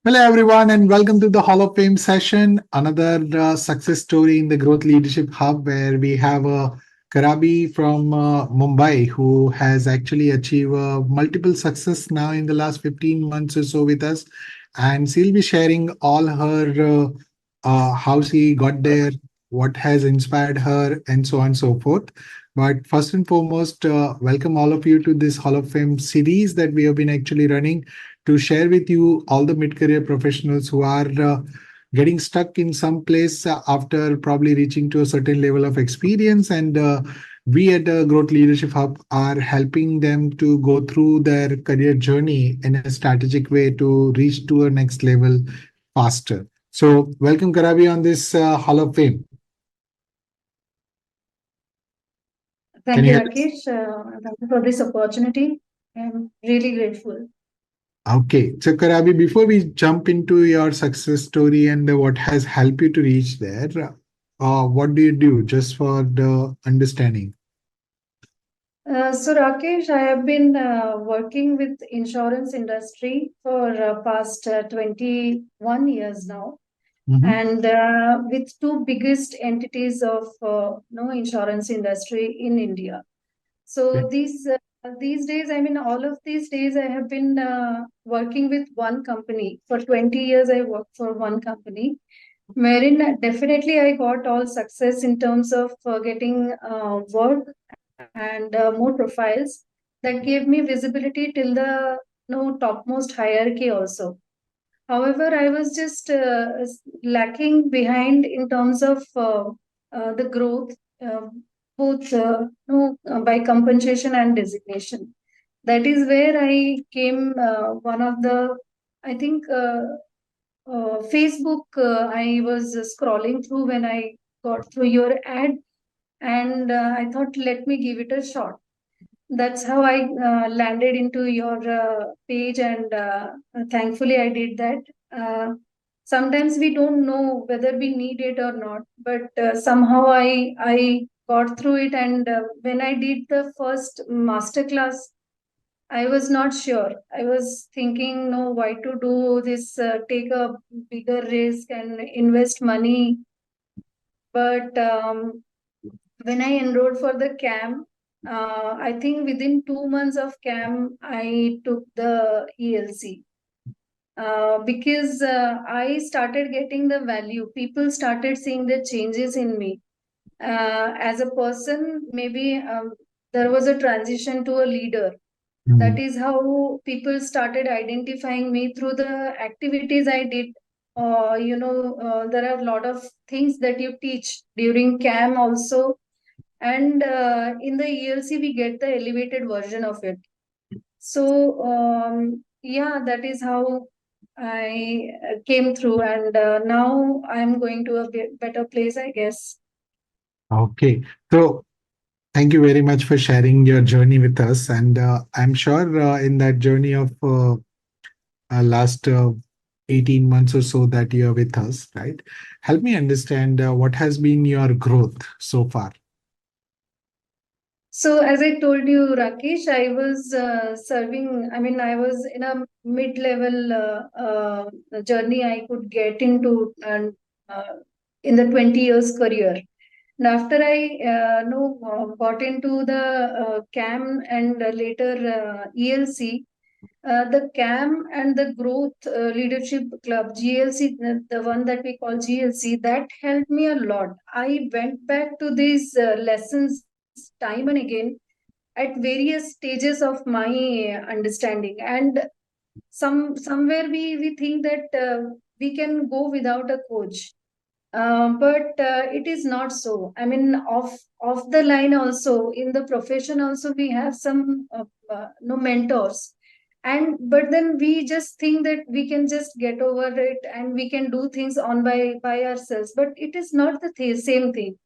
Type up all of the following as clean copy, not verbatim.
Hello, everyone, and welcome to the Hall of Fame session. Another success story in the Growth Leadership Hub, where we have Karabi from Mumbai, who has actually achieved multiple success now in the last 15 months or so with us. And she'll be sharing all her how she got there, what has inspired her, and so on and so forth. But first and foremost, welcome all of you to this Hall of Fame series that we have been actually running to share with you all the mid-career professionals who are getting stuck in some place after probably reaching to a certain level of experience. And we at the Growth Leadership Hub are helping them to go through their career journey in a strategic way to reach to a next level faster. So welcome, Karabi, on this Hall of Fame. Can Thank you you, hear us? Rakesh. Thank you for this opportunity. I'm really grateful. Okay, so Karabi, before we jump into your success story and what has helped you to reach there, what do you do just for the understanding? So, Rakesh, I have been working with insurance industry for past 21 years now, Mhm. and with two biggest entities of no insurance industry in India. Okay. So these days, I mean, all of these days, I have been working with one company. For 20 years, I worked for one company, wherein definitely I got all success in terms of getting work and more profiles that gave me visibility till the no topmost hierarchy also. However, I was just lacking behind in terms of the growth, uh, both by compensation and designation. That is where I came one of the, I think, Facebook. I was scrolling through when I got through your ad, and I thought, let me give it a shot. That's how I landed into your page, and thankfully I did that. Uh, Sometimes we don't know whether we need it or not, but somehow I got through it, and when I did the first masterclass, I was not sure. I was thinking, no, why to do this? Take a bigger risk and invest money, but when I enrolled for the camp, I think within 2 months of camp, I took the ELC because I started getting the value. People started seeing the changes in me. As a person, maybe there was a transition to a leader. That Mhm. is how people started identifying me through the activities I did. There are a lot of things that you teach during CAM also, and in the ELC we get the elevated version of it. So yeah, that is how I came through, and now I'm going to a better place, I guess. Okay, so thank you very much for sharing your journey with us. And I'm sure in that journey of last 18 months or so that you are with us, right? Help me understand what has been your growth so far. So, as I told you, Rakesh, I was serving, I mean, I was in a mid-level journey I could get into, and in the 20 years career. And after I got into the CAM and later ELC, the CAM and the Growth Leadership Club, GLC, the one that we call GLC, that helped me a lot. I went back to these lessons time and again at various stages of my understanding, and somewhere we think that we can go without a coach, but it is not so. I mean, off the line also, in the profession also, we have some no mentors, and but then we just think that we can just get over it and we can do things on by ourselves, but it is not the same thing.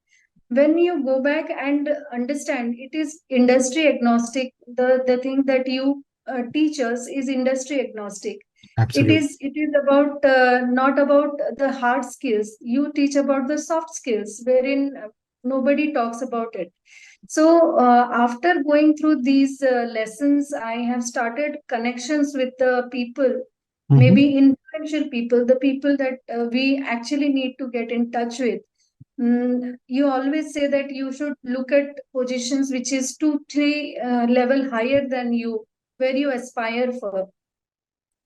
When you go back and understand, it is industry agnostic. The thing that you teach us is industry agnostic. it Absolutely. is it is about not about the hard skills. You teach about the soft skills, wherein nobody talks about it. So after going through these lessons, I have started connections with the people maybe influential people, the people that we actually need to get in touch with. You always say that you should look at positions which is 2 3 level higher than you, where you aspire for.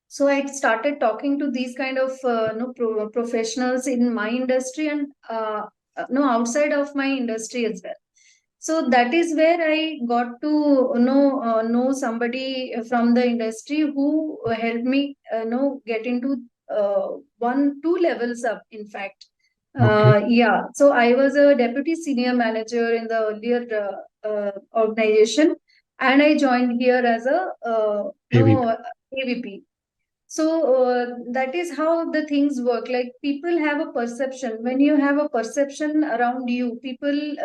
So I started talking to these kind of no professionals in my industry, and no outside of my industry as well. So that is where I got to know somebody from the industry who helped me get into uh, 1 2 levels up, in fact. Okay. Yeah, so I was a deputy senior manager in the earlier organization, and I joined here as a no AVP. AVP. So that is how the things work. Like, people have a perception. When you have a perception around you, people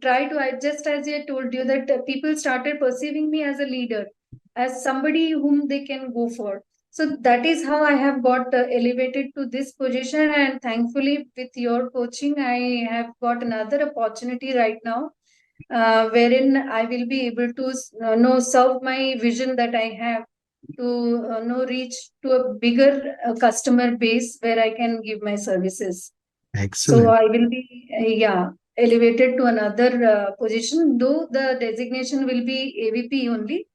try to, I just as I told you that people started perceiving me as a leader, as somebody whom they can go for. So that is how I have got elevated to this position, and thankfully, with your coaching, I have got another opportunity right now, wherein I will be able to serve my vision that I have to reach to a bigger customer base where I can give my services. So Excellent. I will be, yeah, elevated to another position, though the designation will be AVP only.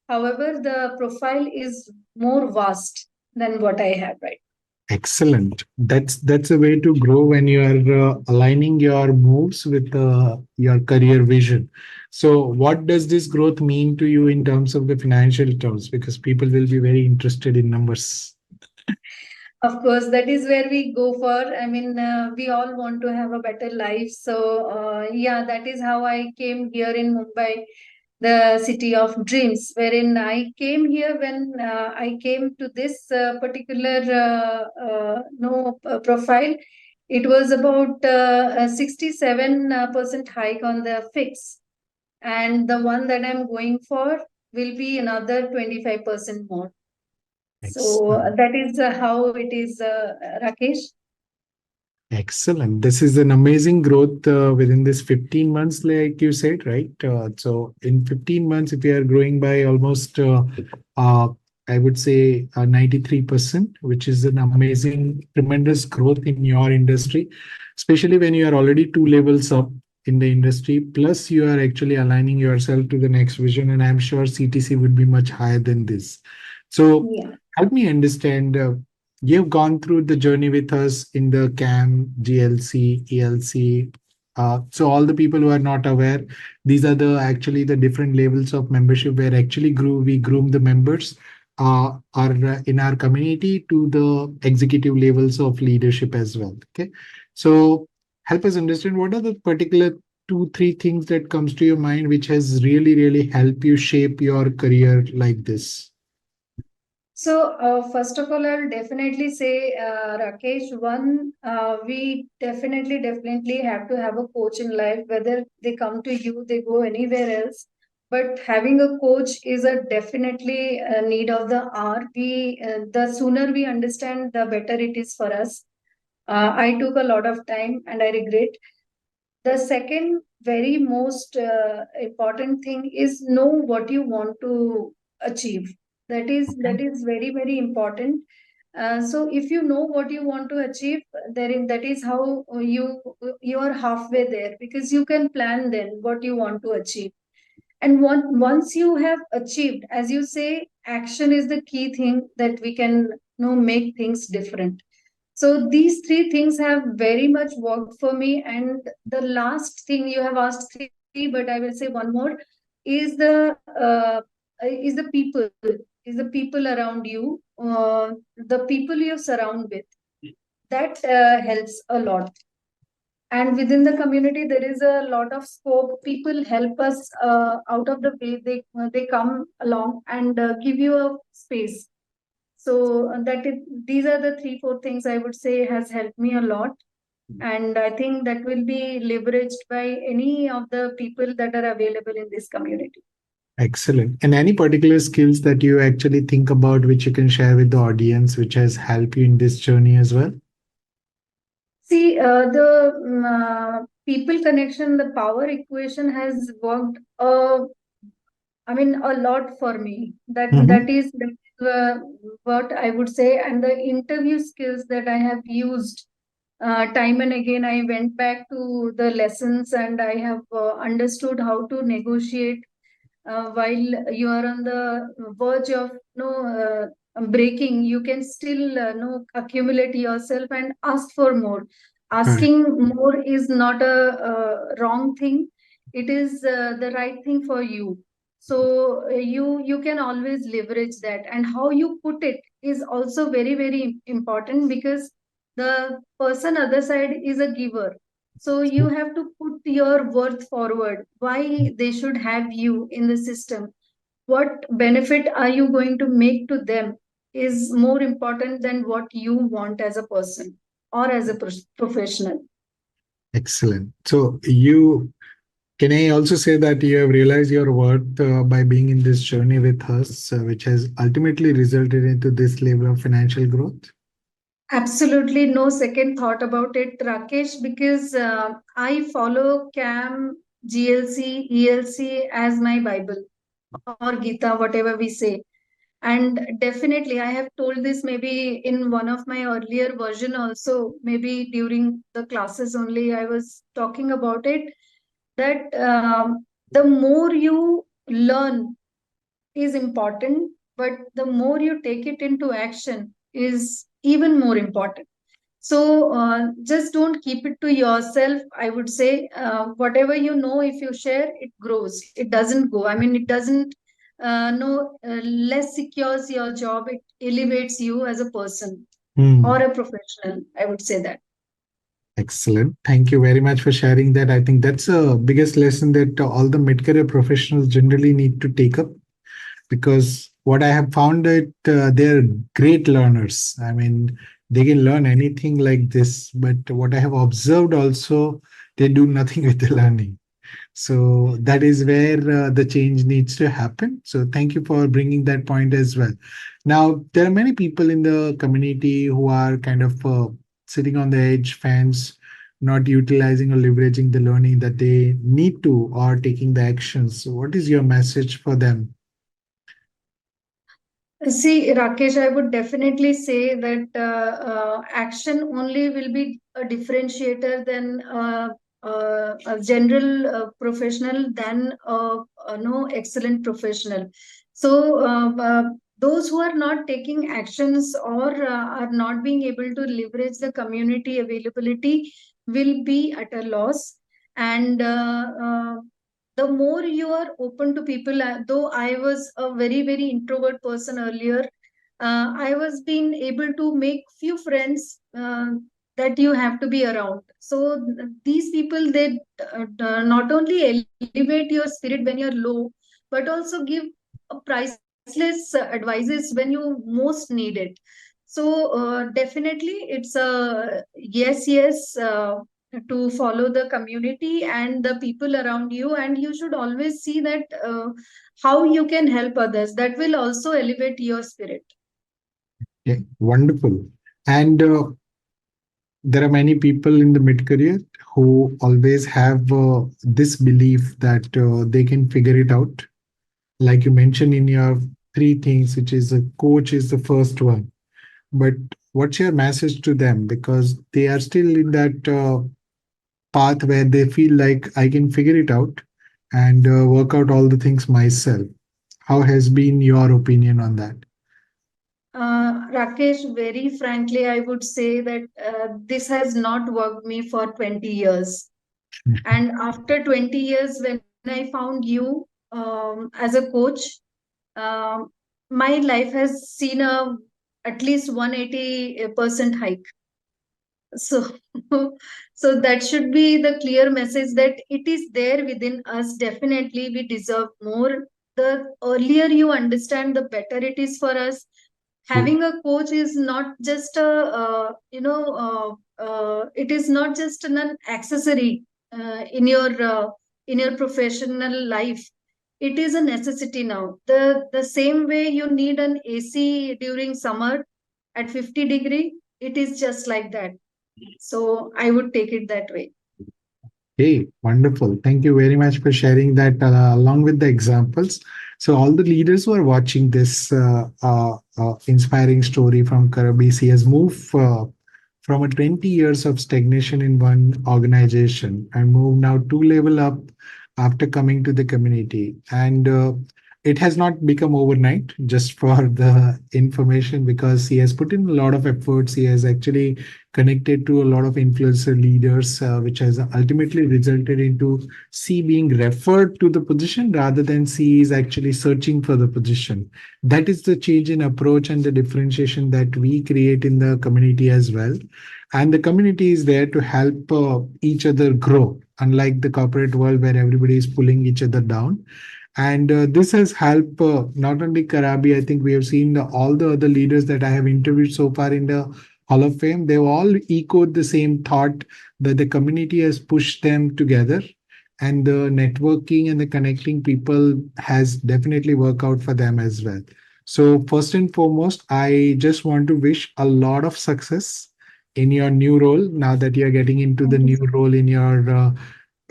However, the profile is more vast than what I have right. Excellent. That's a way to grow when you are aligning your moves with your career vision. So, what does this growth mean to you in terms of the financial terms? Because people will be very interested in numbers. Of course, that is where we go for. I mean, we all want to have a better life. So, yeah, that is how I came here in Mumbai, the city of dreams, wherein I came here when I came to this particular no profile. It was about a 67% hike on the fix, and the one that I'm going for will be another 25% more. So Excellent. that is how it is, Rakesh. Excellent. This is an amazing growth within this 15 months, like you said, right? So, in 15 months, if you are growing by almost, uh, I would say, 93%, which is an amazing, tremendous growth in your industry, especially when you are already 2 levels up in the industry, plus you are actually aligning yourself to the next vision. And I'm sure CTC would be much higher than this. So, Yeah. help me understand. You've gone through the journey with us in the CAM, GLC, ELC. So all the people who are not aware, these are the actually the different levels of membership where actually we groom the members are in our community to the executive levels of leadership as well. Okay, so help us understand what are the particular 2 3 things that comes to your mind which has really helped you shape your career like this. So, first of all, I'll definitely say, Rakesh, one, we definitely have to have a coach in life, whether they come to you, they go anywhere else. But having a coach is a definitely a need of the hour. The sooner we understand, the better it is for us. I took a lot of time and I regret. The second very most important thing is know what you want to achieve. That is very important. So if you know what you want to achieve, then that is how you are halfway there, because you can plan then what you want to achieve. And once you have achieved, as you say, action is the key thing that we can make things different. So these three things have very much worked for me. And the last thing, you have asked three, but I will say one more, is the people, is the people around you, the people you surround with. That helps a lot. And within the community, there is a lot of scope. People help us out of the way. They come along and give you a space. So these are the 3 4 things I would say has helped me a lot, and I think that will be leveraged by any of the people that are available in this community. Excellent. And any particular skills that you actually think about which you can share with the audience, which has helped you in this journey as well? See, the people connection, the power equation has worked I mean, a lot for me. Mhm. That is what I would say. And the interview skills that I have used time and again, I went back to the lessons and I have understood how to negotiate while you are on the verge of breaking. You can still accumulate yourself and ask for more. Correct. Asking more is not a, wrong thing. It is the right thing for you. So you can always leverage that, and how you put it is also very very important, because the person other side is a giver. So you have to put your worth forward, why they should have you in the system, what benefit are you going to make to them, is more important than what you want as a person or as a professional. Excellent. So you can I also say that you have realized your worth by being in this journey with us, which has ultimately resulted into this level of financial growth? Absolutely no second thought about it, Rakesh, because I follow CAM, GLC, ELC as my Bible or Gita, whatever we say. And definitely, I have told this maybe in one of my earlier version also, maybe during the classes only, I was talking about it, that the more you learn is important, but the more you take it into action is even more important. So just don't keep it to yourself. I would say whatever you know, if you share, it grows. It doesn't go. I mean, it doesn't no less secures your job. It elevates you as a person or Hmm. a professional. I would say that. Excellent. Thank you very much for sharing that. I think that's the biggest lesson that all the mid-career professionals generally need to take up, because what I have found that they're great learners. I mean, they can learn anything like this, but what I have observed also, they do nothing with the learning. So that is where the change needs to happen. So thank you for bringing that point as well. Now, there are many people in the community who are kind of sitting on the edge, fence, not utilizing or leveraging the learning that they need to, or taking the actions. So what is your message for them? See, Rakesh, I would definitely say that action only will be a differentiator than a general professional than a no excellent professional. So those who are not taking actions or are not being able to leverage the community availability will be at a loss. And the more you are open to people, though I was a very very introvert person earlier, I was being able to make few friends that you have to be around. So these people, they not only elevate your spirit when you're low, but also give a priceless advices when you most need it. So definitely it's a yes yes to follow the community and the people around you, and you should always see that how you can help others, that will also elevate your spirit. Yeah, wonderful. And there are many people in the mid-career who always have this belief that they can figure it out. Like you mentioned in your three things, which is a coach is the first one. But what's your message to them? Because they are still in that path where they feel like I can figure it out and work out all the things myself. How has been your opinion on that? Rakesh, very frankly, I would say that this has not worked me for 20 years. And after 20 years, when I found you as a coach, um, my life has seen a at least 180% hike. So so that should be the clear message, that it is there within us. Definitely we deserve more. The earlier you understand, the better it is for us. Having a coach is not just a it is not just an accessory in your professional life. It is a necessity now. The same way you need an AC during summer at 50-degree, it is just like that. So I would take it that way. Hey, wonderful. Thank you very much for sharing that along with the examples. So all the leaders who are watching this inspiring story from Karabis, he has moved from a 20 years of stagnation in one organization and moved now two level up after coming to the community. And it has not become overnight, just for the information, because he has put in a lot of efforts. He has actually connected to a lot of influencer leaders, which has ultimately resulted into C being referred to the position rather than C is actually searching for the position. That is the change in approach and the differentiation that we create in the community as well. And the community is there to help each other grow, unlike the corporate world where everybody is pulling each other down. And this has helped not only Karabi, I think we have seen all the other leaders that I have interviewed so far in the Hall of Fame. They've all echoed the same thought that the community has pushed them together, and the networking and the connecting people has definitely worked out for them as well. So, first and foremost, I just want to wish a lot of success in your new role now that you're getting into the Thank you. new role in your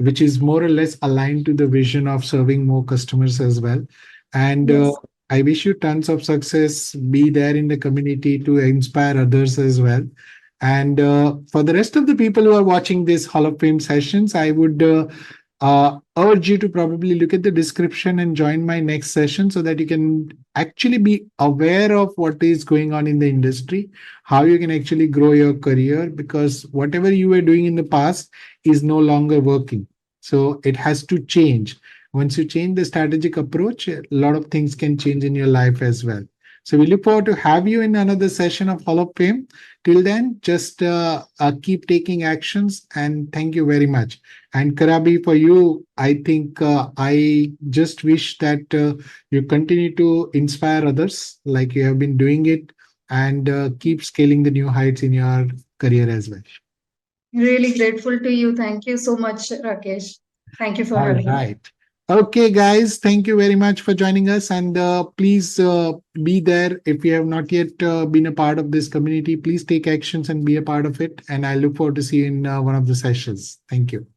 which is more or less aligned to the vision of serving more customers as well. And Yes. I wish you tons of success. Be there in the community to inspire others as well. And for the rest of the people who are watching this Hall of Fame sessions, I would urge you to probably look at the description and join my next session so that you can actually be aware of what is going on in the industry, how you can actually grow your career, because whatever you were doing in the past is no longer working. So it has to change. Once you change the strategic approach, a lot of things can change in your life as well. So we look forward to have you in another session of Hall of Fame. Till then, just keep taking actions, and thank you very much. And Karabi, for you, I think I just wish that you continue to inspire others like you have been doing it, and keep scaling the new heights in your career as well. Really grateful to you. Thank you so much, Rakesh. Thank you for All having me. right. Okay, guys, thank you very much for joining us. And please be there. If you have not yet been a part of this community, please take actions and be a part of it. And I look forward to see you in one of the sessions. Thank you.